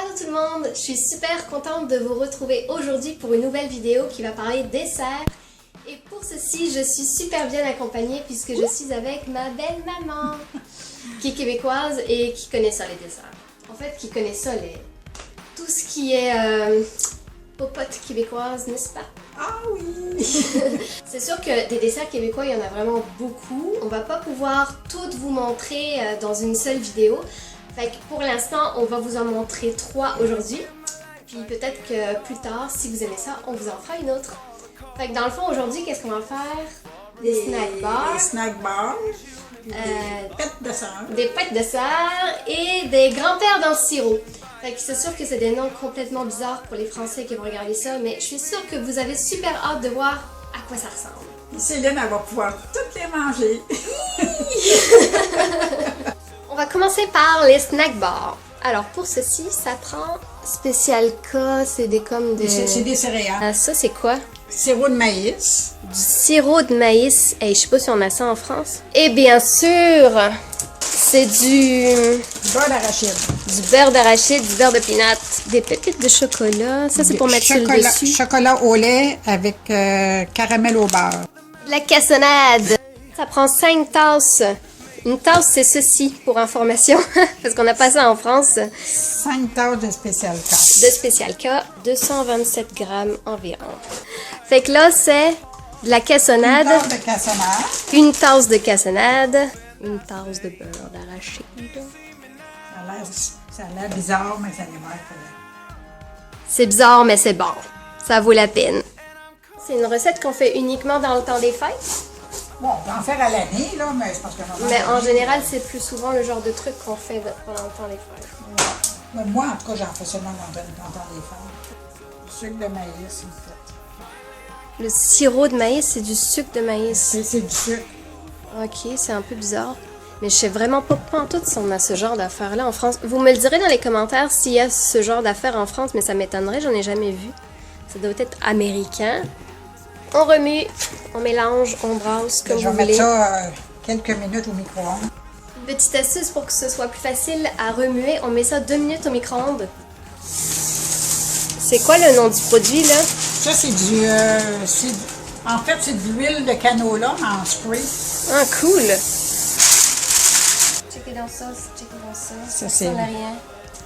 Allô tout le monde, je suis super contente de vous retrouver aujourd'hui pour une nouvelle vidéo qui va parler dessert. Et pour ceci, je suis super bien accompagnée puisque je suis avec ma belle maman qui est québécoise et qui connaît ça les desserts. En fait, qui connaît ça tout ce qui est popote québécoise, n'est-ce pas? Ah oui! C'est sûr que des desserts québécois, il y en a vraiment beaucoup. On va pas pouvoir toutes vous montrer dans une seule vidéo. Fait que pour l'instant, on va vous en montrer 3 aujourd'hui. Puis peut-être que plus tard, si vous aimez ça, on vous en fera une autre. Fait que dans le fond, aujourd'hui, qu'est-ce qu'on va faire? Des snack bars. Des snack bars. Des pêtes de sœur. Des pêtes de sœur et des grands-pères dans le sirop. Fait que c'est sûr que c'est des noms complètement bizarres pour les Français qui vont regarder ça, mais je suis sûre que vous avez super hâte de voir à quoi ça ressemble. Et Céline, elle va pouvoir toutes les manger. On va commencer par les snack bars. Alors pour ceci, ça prend Spécial K, c'est des comme des... C'est des céréales. Ah, ça c'est quoi? Sirop de maïs. Du sirop de maïs. Hey, je sais pas si on a ça en France. Et bien sûr, c'est du Beurre d'arachide. beurre d'arachide, du beurre de peanut, des pépites de chocolat. Ça c'est pour mettre sur le dessus. Chocolat au lait avec caramel au beurre. De la cassonade. Ça prend 5 tasses. Une tasse, c'est ceci, pour information, parce qu'on n'a pas ça en France. 5 tasses de spécial K. De Spécial K, 227 grammes environ. Fait que là, c'est de la cassonade. Une tasse de cassonade. Une tasse de cassonade. Une tasse de beurre d'arachide. Ça a l'air bizarre, mais ça l'est vrai. C'est bizarre, mais c'est bon. Ça vaut la peine. C'est une recette qu'on fait uniquement dans le temps des fêtes. Bon, on peut en faire à l'année, là, mais c'est parce que... Mais en général, c'est plus souvent le genre de truc qu'on fait pendant le temps des fêtes. Ouais. Mais moi, en tout cas, j'en fais seulement dans le temps des fêtes. Sucre de maïs, en fait. Le sirop de maïs, c'est du sucre de maïs. C'est du sucre. Ok, c'est un peu bizarre. Mais je sais vraiment pas pantoute si on a ce genre d'affaires-là en France. Vous me le direz dans les commentaires s'il y a ce genre d'affaires en France, mais ça m'étonnerait, j'en ai jamais vu. Ça doit être américain. On remue, on mélange, on brasse comme Je vous vais voulez. mettre ça quelques minutes au micro-ondes. Petite astuce pour que ce soit plus facile à remuer, on met ça 2 minutes au micro-ondes. C'est quoi le nom du produit là? Ça, c'est en fait, c'est de l'huile de canola en spray. Ah, cool! Checkez dans ça, checkez dans ça. Ça, Ça c'est- sent rien.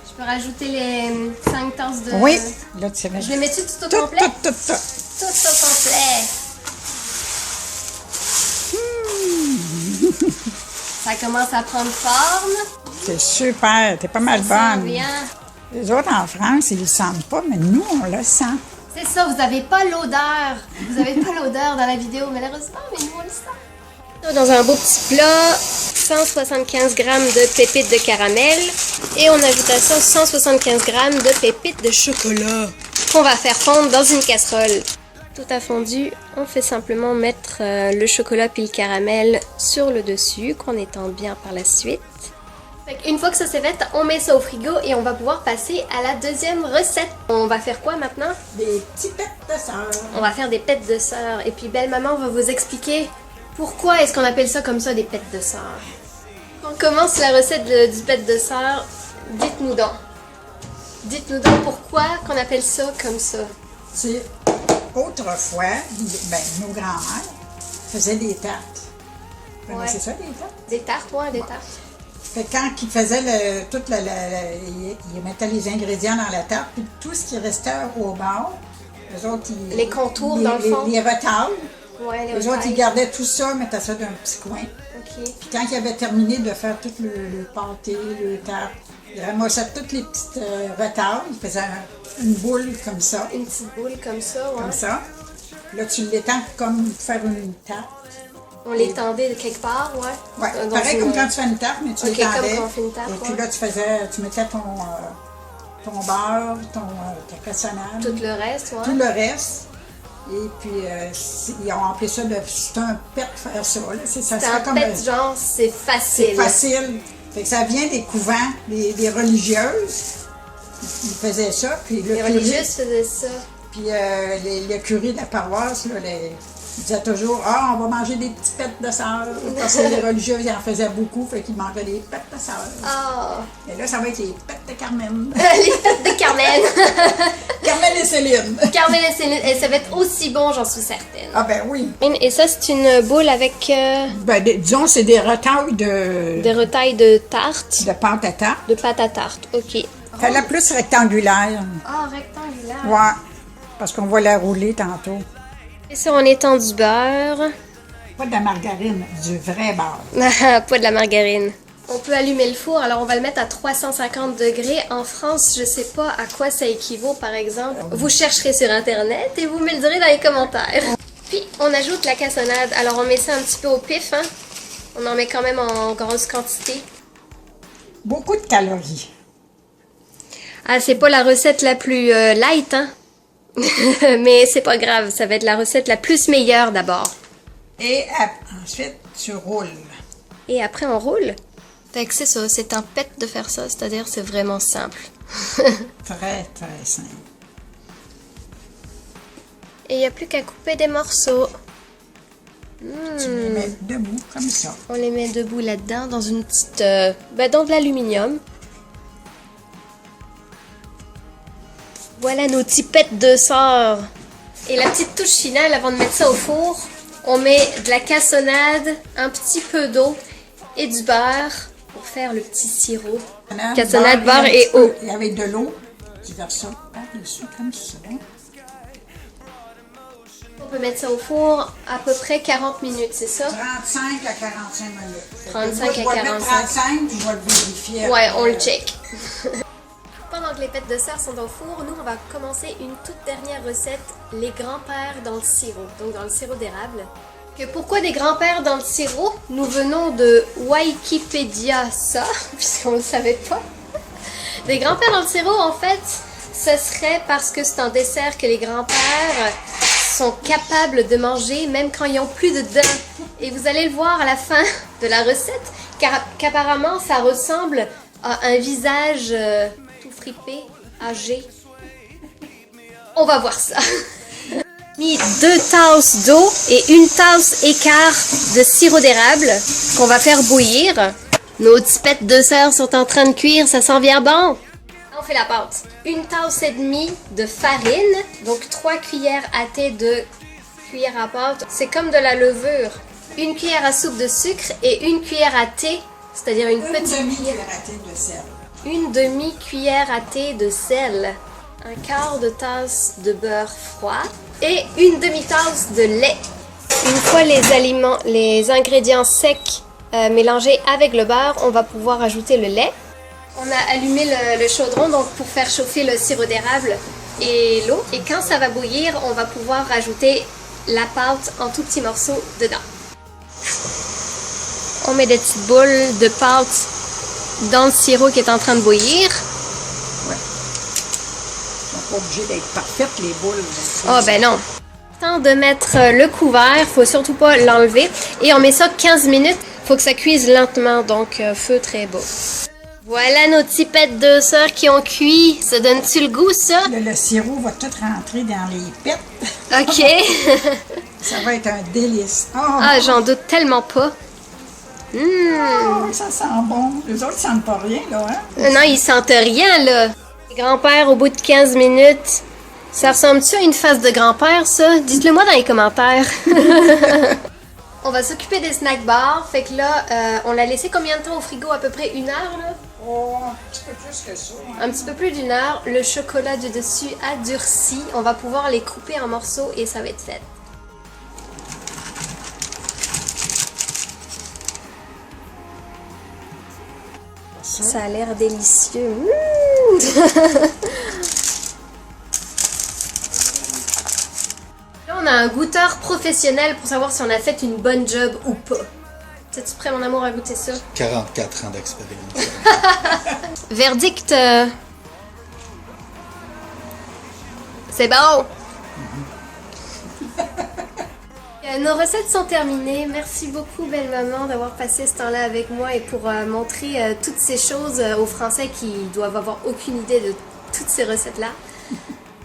Je peux rajouter les 5 tasses de... Oui, là, tu sais mettre... Je les mets-tu tout au Tout, complet? tout. Tout au complet. Ça commence à prendre forme. C'est super, t'es pas mal Ça sent bonne. bien. Les autres en France, ils le sentent pas, mais nous, on le sent. C'est ça, vous n'avez pas l'odeur. Vous n'avez pas l'odeur dans la vidéo, malheureusement, mais nous, on le sent. Dans un beau petit plat, 175 g de pépites de caramel. Et on ajoute à ça 175 g de pépites de chocolat qu'on va faire fondre dans une casserole. Tout a fondu, on fait simplement mettre le chocolat puis le caramel sur le dessus, qu'on étend bien par la suite. Une fois que ça c'est fait, on met ça au frigo et on va pouvoir passer à la deuxième recette. On va faire quoi maintenant? Des petits pêtes de sœur. On va faire des pêtes de sœur. Et puis belle maman va vous expliquer pourquoi est-ce qu'on appelle ça comme ça des pêtes de sœur. On commence la recette du pête de sœur. Dites-nous donc. Dites-nous donc pourquoi qu'on appelle ça comme ça. C'est autrefois, nos grands-mères faisaient des tartes. Vous connaissez ça, des tartes? Des tartes, ouais, des tartes. Fait que quand ils faisaient ils mettaient les ingrédients dans la tarte, puis tout ce qui restait au bord, eux autres, Les contours, dans le fond. Les retables. Ouais, les Les autres, retails. ils gardaient tout ça, mettaient ça dans un petit coin. Ok. Puis quand ils avaient terminé de faire tout le pâté, le tarte, ils ramassaient toutes les petites retables, ils faisaient une boule comme ça. Une petite boule comme ça, ouais. Comme ça. Là, tu l'étends comme pour faire une tarte. On l'étendait de quelque part, ouais. Ouais, Dans pareil une- comme quand tu fais une tarte, mais tu Ok, l'étendais. comme quand on fait une tarte, Et puis ouais. là, tu mettais ton beurre, ta cassonade, Tout le reste, ouais. tout le reste. Et puis, ils ont appelé ça c'est un pet faire ça. Là. Ça C'est se fait un comme pet, genre, c'est facile. c'est facile. Fait que ça vient des couvents, des religieuses. Ils faisaient ça. Puis le Les curé, religieuses faisaient ça. puis le curé de la paroisse, là, Ils disaient toujours, ah, on va manger des petits pets de sœur. Parce que les religieux, ils en faisaient beaucoup, fait qu'ils mangeaient des pets de sœur. Oh! Et là, ça va être les pets de Carmen. Les pets de Carmen! Carmen et Céline. Carmen et Céline, et ça va être aussi bon, j'en suis certaine. Ah ben oui. Et ça, c'est une boule avec Ben, disons, c'est des retailles des retailles de tarte, de pâte à tarte. de pâte à tarte. OK. Elle est plus rectangulaire. Ah, rectangulaire. Ouais. Parce qu'on va la rouler tantôt. Et ça, on étend du beurre. Pas de la margarine, du vrai beurre. Pas de la margarine. On peut allumer le four, alors on va le mettre à 350 degrés. En France, je sais pas à quoi ça équivaut, par exemple. Vous chercherez sur Internet et vous me le direz dans les commentaires. Puis, on ajoute la cassonade. Alors, on met ça un petit peu au pif, hein. On en met quand même en grosse quantité. Beaucoup de calories. Ah, c'est pas la recette la plus light, hein. Mais c'est pas grave, ça va être la recette la plus meilleure d'abord. Et ensuite, tu roules. Et après, on roule. Fait que c'est ça, c'est un pet de faire ça, c'est-à-dire c'est vraiment simple. Très, très simple. Et il n'y a plus qu'à couper des morceaux. Tu les mets debout, comme ça. On les met debout là-dedans, dans une petite... dans de l'aluminium. Voilà nos petits pets de sœur. Et la petite touche finale, avant de mettre ça au four, on met de la cassonade, un petit peu d'eau et du beurre pour faire le petit sirop. Cassonade, beurre et eau. Il y avait de l'eau. Tu verses ça par-dessus, comme ça. On peut mettre ça au four à peu près 40 minutes, c'est ça? 35 à 45 minutes. 35 à Je vais le 45. mettre 35, puis je vais le vérifier. Ouais, on le check. Pendant que les pêtes de sœur sont au four, nous on va commencer une toute dernière recette, les grands-pères dans le sirop, donc dans le sirop d'érable. Que pourquoi des grands-pères dans le sirop? Nous venons de Wikipédia ça, puisqu'on ne le savait pas. Des grands-pères dans le sirop, en fait, ce serait parce que c'est un dessert que les grands-pères sont capables de manger même quand ils n'ont plus de dents. Et vous allez le voir à la fin de la recette, car qu'apparemment ça ressemble à un visage tout fripé, âgé. On va voir ça. Mis 2 tasses d'eau et 1 tasse et quart de sirop d'érable qu'on va faire bouillir. Nos petits pêtes de sœur sont en train de cuire, ça sent bien bon. On fait la pâte. 1 tasse et demie de farine, donc 3 cuillères à thé de cuillère à pâte. C'est comme de la levure. 1 cuillère à soupe de sucre et 1 cuillère à thé, c'est-à-dire une petite cuillère à thé de sel. Une demi-cuillère à thé de sel, un quart de tasse de beurre froid et une demi-tasse de lait. Une fois les ingrédients secs mélangés avec le beurre, on va pouvoir ajouter le lait. On a allumé le chaudron donc pour faire chauffer le sirop d'érable et l'eau. Et quand ça va bouillir, on va pouvoir rajouter la pâte en tout petits morceaux dedans. On met des petites boules de pâte dans le sirop qui est en train de bouillir. Ouais. Ils sont pas obligés d'être parfaites, les boules. Oh ben non. Temps de mettre le couvert, faut surtout pas l'enlever. Et on met ça 15 minutes. Faut que ça cuise lentement, donc feu très bas. Voilà nos petits pêtes de sœur qui ont cuit. Ça donne-tu le goût, ça? Le sirop va tout rentrer dans les pêtes. OK. Ça va être un délice. Oh, Ah, j'en doute tellement pas. oh, ça sent bon. Les autres, ils sentent pas rien, là, hein? Non, ils sentent rien, là. Grand-père, au bout de 15 minutes, ça ressemble-tu à une face de grand-père, ça? Dites-le moi dans les commentaires. On va s'occuper des snack bars. Fait que là, on l'a laissé combien de temps au frigo? À peu près 1 heure, là? Oh, un petit peu plus que ça. Hein? Un petit peu plus d'1 heure. Le chocolat du dessus a durci. On va pouvoir les couper en morceaux et ça va être fait. Ça a l'air délicieux. Là, on a un goûteur professionnel pour savoir si on a fait une bonne job ou pas. Es-tu prêt, mon amour, à goûter ça? 44 ans d'expérience. Verdict. C'est bon. Nos recettes sont terminées. Merci beaucoup, belle maman, d'avoir passé ce temps-là avec moi et pour montrer toutes ces choses aux Français qui doivent avoir aucune idée de toutes ces recettes-là.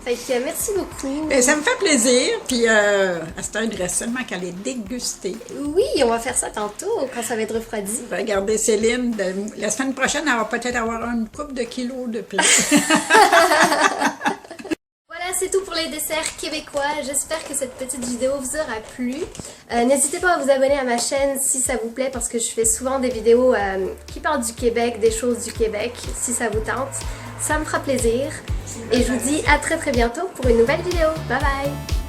Fait Fait que merci beaucoup. Ben, ça me fait plaisir. Puis à cette heure, il reste seulement qu'à les déguster. Oui, on va faire ça tantôt quand ça va être refroidi. Regardez Céline, la semaine prochaine, elle va peut-être avoir une couple de kilos de plus. Voilà, c'est tout pour les desserts québécois. J'espère que cette petite vidéo vous aura plu. N'hésitez pas à vous abonner à ma chaîne si ça vous plaît parce que je fais souvent des vidéos qui parlent du Québec, des choses du Québec, si ça vous tente. Ça me fera plaisir. Et je vous dis à très bientôt pour une nouvelle vidéo. Bye bye!